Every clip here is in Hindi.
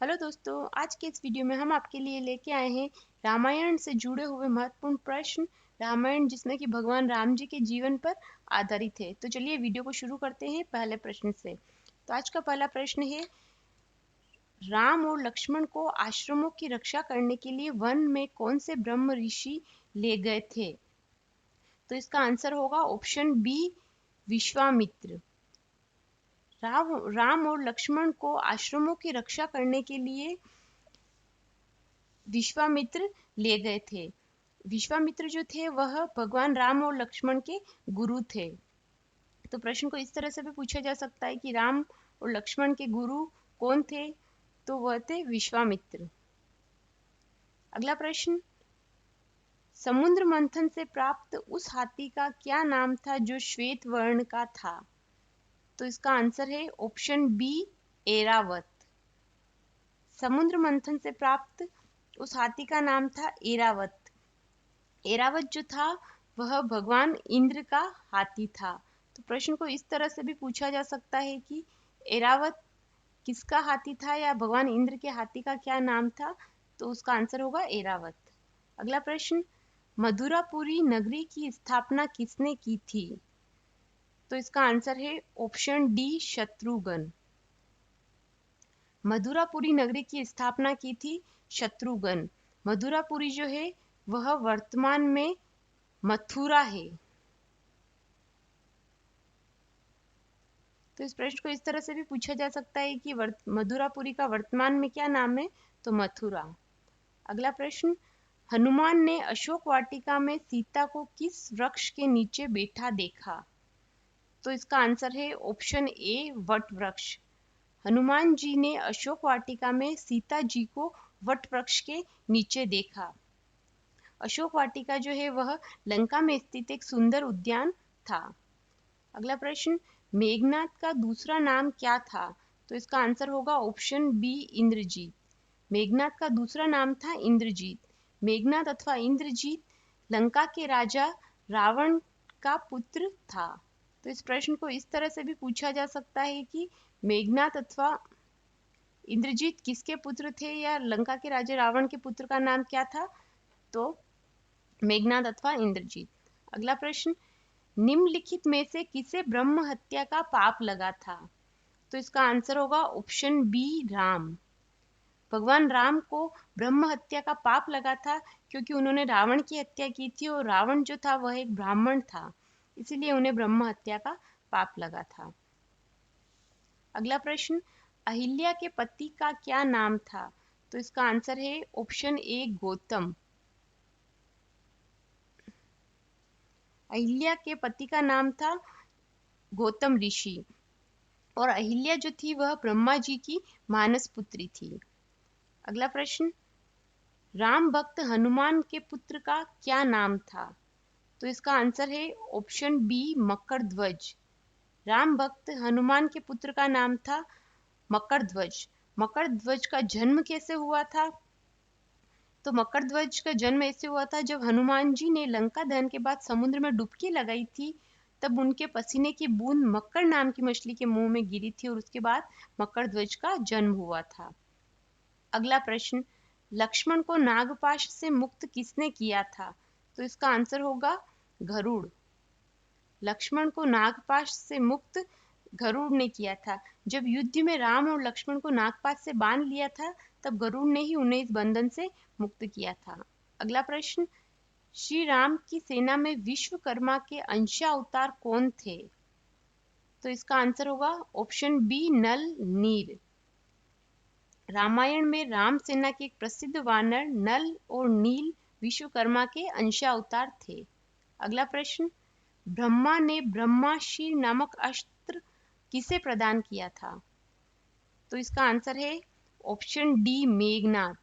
हेलो दोस्तों, आज के इस वीडियो में हम आपके लिए लेके आए हैं रामायण से जुड़े हुए महत्वपूर्ण प्रश्न। रामायण जिसमें कि भगवान राम जी के जीवन पर आधारित है। तो चलिए वीडियो को शुरू करते हैं पहले प्रश्न से। तो आज का पहला प्रश्न है, राम और लक्ष्मण को आश्रमों की रक्षा करने के लिए वन में कौन से ब्रह्म ऋषि ले गए थे? तो इसका आंसर होगा ऑप्शन बी, विश्वामित्र। राम और लक्ष्मण को आश्रमों की रक्षा करने के लिए विश्वामित्र ले गए थे। विश्वामित्र जो थे वह भगवान राम और लक्ष्मण के गुरु थे। तो प्रश्न को इस तरह से भी पूछा जा सकता है कि राम और लक्ष्मण के गुरु कौन थे? तो वह थे विश्वामित्र। अगला प्रश्न, समुद्र मंथन से प्राप्त उस हाथी का क्या नाम था जो श्वेत वर्ण का था? तो इसका आंसर है ऑप्शन बी, एरावत। समुद्र मंथन से प्राप्त उस हाथी का नाम था एरावत। एरावत जो था वह भगवान इंद्र का हाथी था। तो प्रश्न को इस तरह से भी पूछा जा सकता है कि एरावत किसका हाथी था या भगवान इंद्र के हाथी का क्या नाम था? तो उसका आंसर होगा एरावत। अगला प्रश्न, मधुरापुरी नगरी की स्थापना किसने की थी? तो इसका आंसर है ऑप्शन डी, शत्रुघ्न। मधुरापुरी नगरी की स्थापना की थी शत्रुघ्न। मधुरापुरी जो है वह वर्तमान में मथुरा है। तो इस प्रश्न को इस तरह से भी पूछा जा सकता है कि मधुरापुरी का वर्तमान में क्या नाम है? तो मथुरा। अगला प्रश्न, हनुमान ने अशोक वाटिका में सीता को किस वृक्ष के नीचे बैठा देखा? तो इसका आंसर है ऑप्शन ए, वट वृक्ष। हनुमान जी ने अशोक वाटिका में सीता जी को वट वृक्ष के नीचे देखा। अशोक वाटिका जो है वह लंका में स्थित एक सुंदर उद्यान था। अगला प्रश्न, मेघनाद का दूसरा नाम क्या था? तो इसका आंसर होगा ऑप्शन बी, इंद्रजीत। मेघनाद का दूसरा नाम था इंद्रजीत। मेघनाद अथवा इंद्रजीत लंका के राजा रावण का पुत्र था। तो इस प्रश्न को इस तरह से भी पूछा जा सकता है कि मेघनाद अथवा इंद्रजीत किसके पुत्र थे या लंका के राजा रावण के पुत्र का नाम क्या था? तो मेघनाद अथवा इंद्रजीत। अगला प्रश्न, निम्नलिखित में से किसे ब्रह्म हत्या का पाप लगा था? तो इसका आंसर होगा ऑप्शन बी, राम। भगवान राम को ब्रह्म हत्या का पाप लगा था क्योंकि उन्होंने रावण की हत्या की थी और रावण जो था वह एक ब्राह्मण था, इसीलिए उन्हें ब्रह्म हत्या का पाप लगा था। अगला प्रश्न, अहिल्या के पति का क्या नाम था? तो इसका आंसर है ऑप्शन ए, गौतम। अहिल्या के पति का नाम था गौतम ऋषि और अहिल्या जो थी वह ब्रह्मा जी की मानस पुत्री थी। अगला प्रश्न, राम भक्त हनुमान के पुत्र का क्या नाम था? तो इसका आंसर है ऑप्शन बी, मकरध्वज। राम भक्त हनुमान के पुत्र का नाम था मकरध्वज। मकरध्वज का जन्म कैसे हुआ था? तो मकरध्वज का जन्म ऐसे हुआ था जब हनुमान जी ने लंका दहन के बाद समुद्र में डुबकी लगाई थी, तब उनके पसीने की बूंद मकर नाम की मछली के मुंह में गिरी थी और उसके बाद मकरध्वज का जन्म हुआ था। अगला प्रश्न, लक्ष्मण को नागपाश से मुक्त किसने किया था? तो इसका आंसर होगा गरुड़। लक्ष्मण को नागपाश से मुक्त गरुड़ ने किया था। जब युद्ध में राम और लक्ष्मण को नागपाश से बांध लिया था तब गरुड़ ने ही उन्हें इस बंधन से मुक्त किया था। अगला प्रश्न, श्री राम की सेना में विश्वकर्मा के अंशावतार कौन थे? तो इसका आंसर होगा ऑप्शन बी, नल, नील। रामायण में राम सेना के एक प्रसिद्ध वानर नल और नील विश्वकर्मा के अंशावतार थे। अगला प्रश्न, ब्रह्मा ने ब्रह्मास्त्र नामक अस्त्र किसे प्रदान किया था? तो इसका आंसर है ऑप्शन डी, मेघनाद।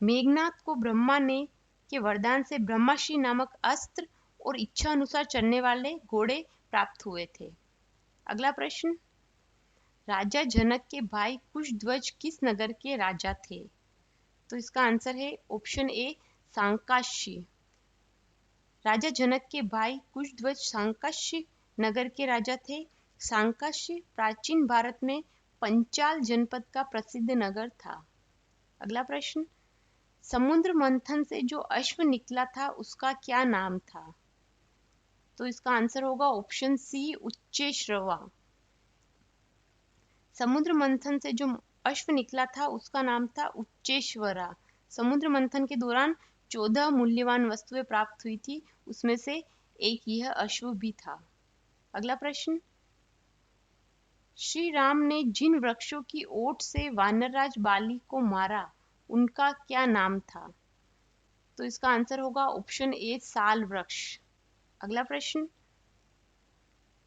मेघनाद को ब्रह्मा ने के वरदान से ब्रह्मास्त्र नामक अस्त्र और इच्छा अनुसार चलने वाले घोड़े प्राप्त हुए थे। अगला प्रश्न, राजा जनक के भाई कुशध्वज किस नगर के राजा थे? तो इसका आंसर है ऑप्शन ए, सांकाशी। राजा जनक के भाई कुशध्वज सांकाशी नगर के राजा थे। सांकाशी प्राचीन भारत में पंचाल जनपद का प्रसिद्ध नगर था? अगला प्रश्न, समुद्र मंथन से जो अश्व निकला था उसका क्या नाम था? तो इसका आंसर होगा ऑप्शन सी, उच्चेश्रवा। समुद्र मंथन से जो अश्व निकला था उसका नाम था उच्चेश्वरा। समुद्र मंथन के दौरान 14 मूल्यवान वस्तुएं प्राप्त हुई थी, उसमें से एक यह अश्व भी था। अगला प्रश्न, श्री राम ने जिन वृक्षों की ओट से वानरराज बाली को मारा उनका क्या नाम था? तो इसका आंसर होगा ऑप्शन ए, साल वृक्ष। अगला प्रश्न,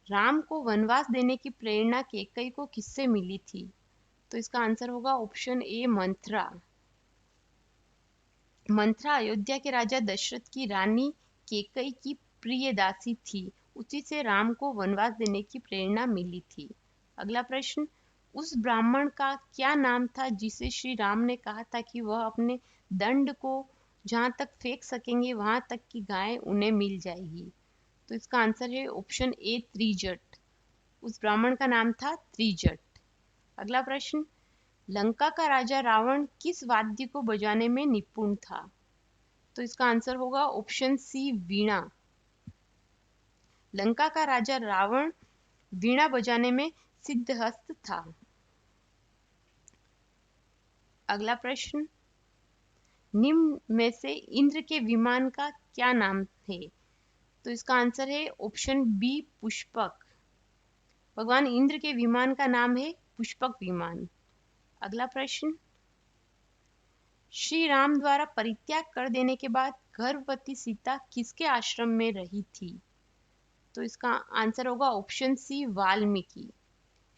राम को वनवास देने की प्रेरणा कैकेयी को किससे मिली थी? तो इसका आंसर होगा ऑप्शन ए, मंथरा। मंथरा अयोध्या के राजा दशरथ की रानी कैकेयी की प्रिय दासी थी, उसी से राम को वनवास देने की प्रेरणा मिली थी। अगला प्रश्न, उस ब्राह्मण का क्या नाम था जिसे श्री राम ने कहा था कि वह अपने दंड को जहां तक फेंक सकेंगे वहां तक की गाय उन्हें मिल जाएगी? तो इसका आंसर है ऑप्शन ए, त्रिजट। उस ब्राह्मण का नाम था त्रिजट। अगला प्रश्न, लंका का राजा रावण किस वाद्य को बजाने में निपुण था? तो इसका आंसर होगा ऑप्शन सी, वीणा। लंका का राजा रावण वीणा बजाने में सिद्धहस्त था। अगला प्रश्न, निम्न में से इंद्र के विमान का क्या नाम है? तो इसका आंसर है ऑप्शन बी, पुष्पक। भगवान इंद्र के विमान का नाम है पुष्पक विमान। अगला प्रश्न, श्री राम द्वारा परित्याग कर देने के बाद गर्भवती सीता किसके आश्रम में रही थी? तो इसका आंसर होगा ऑप्शन सी, वाल्मीकि।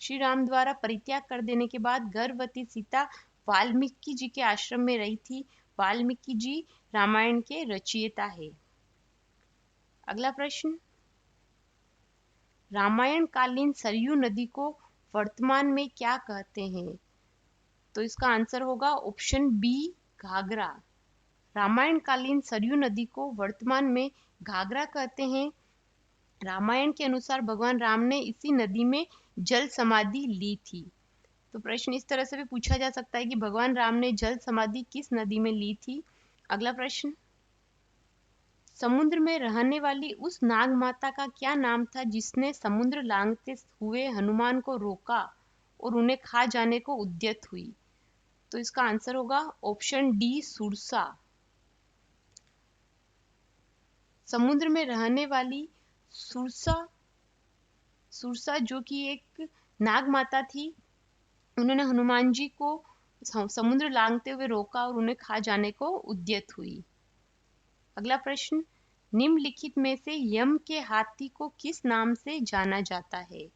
श्री राम द्वारा परित्याग कर देने के बाद गर्भवती सीता वाल्मीकि जी के आश्रम में रही थी। वाल्मीकि जी रामायण के रचयिता है। अगला प्रश्न, रामायण कालीन सरयू नदी को वर्तमान में क्या कहते हैं? तो इसका आंसर होगा ऑप्शन बी, घाघरा। रामायण कालीन सरयू नदी को वर्तमान में घाघरा कहते हैं। रामायण के अनुसार भगवान राम ने इसी नदी में जल समाधि ली थी। तो प्रश्न इस तरह से भी पूछा जा सकता है कि भगवान राम ने जल समाधि किस नदी में ली थी? अगला प्रश्न, समुद्र में रहने वाली उस नाग माता का क्या नाम था जिसने समुद्र लांघते हुए हनुमान को रोका और उन्हें खा जाने को उद्यत हुई? तो इसका आंसर होगा ऑप्शन डी, सुरसा। समुद्र में रहने वाली सुरसा सुरसा जो कि एक नाग माता थी, उन्होंने हनुमान जी को समुद्र लांघते हुए रोका और उन्हें खा जाने को उद्यत हुई। अगला प्रश्न, निम्नलिखित में से यम के हाथी को किस नाम से जाना जाता है?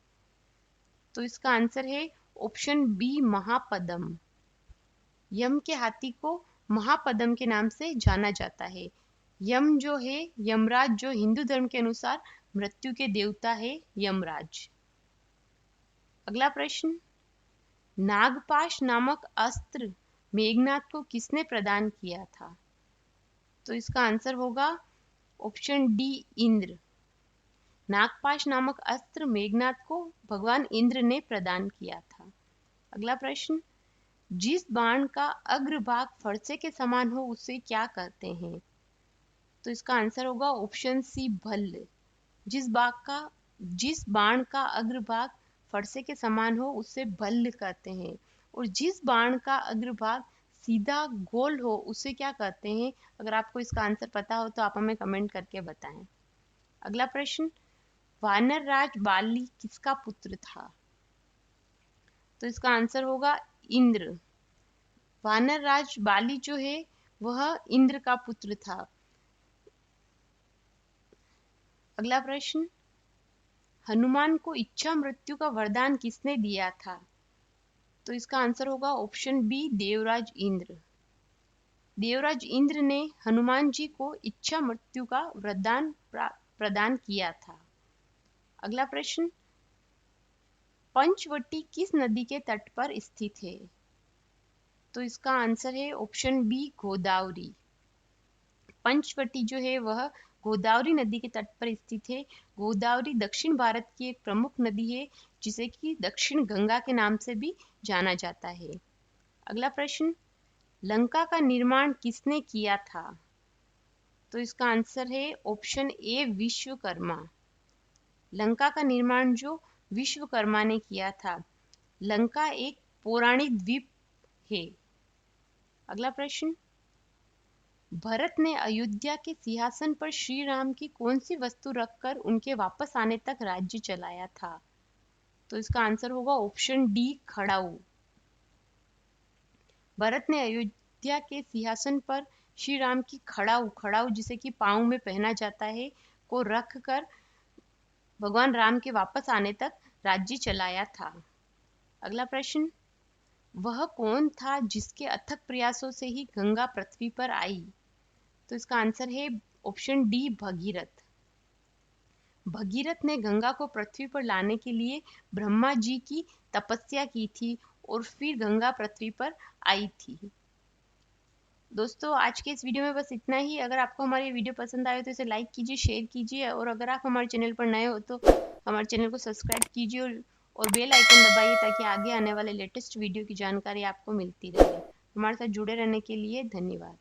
तो इसका आंसर है ऑप्शन बी, महापद्म। यम के हाथी को महापद्म के नाम से जाना जाता है। यम जो है यमराज, जो हिंदू धर्म के अनुसार मृत्यु के देवता है यमराज। अगला प्रश्न, नागपाश नामक अस्त्र मेघनाद को किसने प्रदान किया था? तो इसका आंसर होगा ऑप्शन डी, इंद्र। नागपाश नामक अस्त्र मेघनाद को भगवान इंद्र ने प्रदान किया था। अगला प्रश्न, जिस बाण का अग्रभाग फरसे के समान हो उसे क्या कहते हैं? तो इसका आंसर होगा ऑप्शन सी, भल्ल। जिस बाण का अग्रभाग फरसे के समान हो उसे भल्ल कहते हैं, और जिस बाण का अग्रभाग सीधा गोल हो उसे क्या कहते हैं? अगर आपको इसका आंसर पता हो तो आप हमें कमेंट करके बताएं। अगला प्रश्न, वानर राज बाली किसका पुत्र था? तो इसका आंसर होगा इंद्र। वानर राज बाली जो है वह इंद्र का पुत्र था। अगला प्रश्न, हनुमान को इच्छा मृत्यु का वरदान किसने दिया था? तो इसका आंसर होगा ऑप्शन बी, देवराज इंद्र। देवराज इंद्र ने हनुमान जी को इच्छा मृत्यु का वरदान प्रदान किया था। अगला प्रश्न, पंचवटी किस नदी के तट पर स्थित है? तो इसका आंसर है ऑप्शन बी, गोदावरी। पंचवटी जो है वह गोदावरी नदी के तट पर स्थित है। गोदावरी दक्षिण भारत की एक प्रमुख नदी है जिसे कि दक्षिण गंगा के नाम से भी जाना जाता है। अगला प्रश्न, लंका का निर्माण किसने किया था? तो इसका आंसर है ऑप्शन ए विश्वकर्मा। लंका का निर्माण जो विश्वकर्मा ने किया था। लंका एक पौराणिक द्वीप है। अगला प्रश्न, भरत ने अयोध्या के सिंहासन पर श्री राम की कौन सी वस्तु रखकर उनके वापस आने तक राज्य चलाया था? तो इसका आंसर होगा ऑप्शन डी खड़ाऊ। भरत ने अयोध्या के सिंहासन पर श्री राम की खड़ाऊ, खड़ाऊ जिसे कि पांव में पहना जाता है, को रख कर भगवान राम के वापस आने तक राज्य चलाया था। अगला प्रश्न, वह कौन था जिसके अथक प्रयासों से ही गंगा पृथ्वी पर आई? तो इसका आंसर है ऑप्शन डी भगीरथ। भगीरथ ने गंगा को पृथ्वी पर लाने के लिए ब्रह्मा जी की तपस्या की थी और फिर गंगा पृथ्वी पर आई थी। दोस्तों, आज के इस वीडियो में बस इतना ही। अगर आपको हमारी वीडियो पसंद आए तो इसे लाइक कीजिए, शेयर कीजिए, और अगर आप हमारे चैनल पर नए हो तो हमारे चैनल को सब्सक्राइब कीजिए और बेल आइकन दबाइए ताकि आगे आने वाले लेटेस्ट वीडियो की जानकारी आपको मिलती रहे। हमारे साथ जुड़े रहने के लिए धन्यवाद।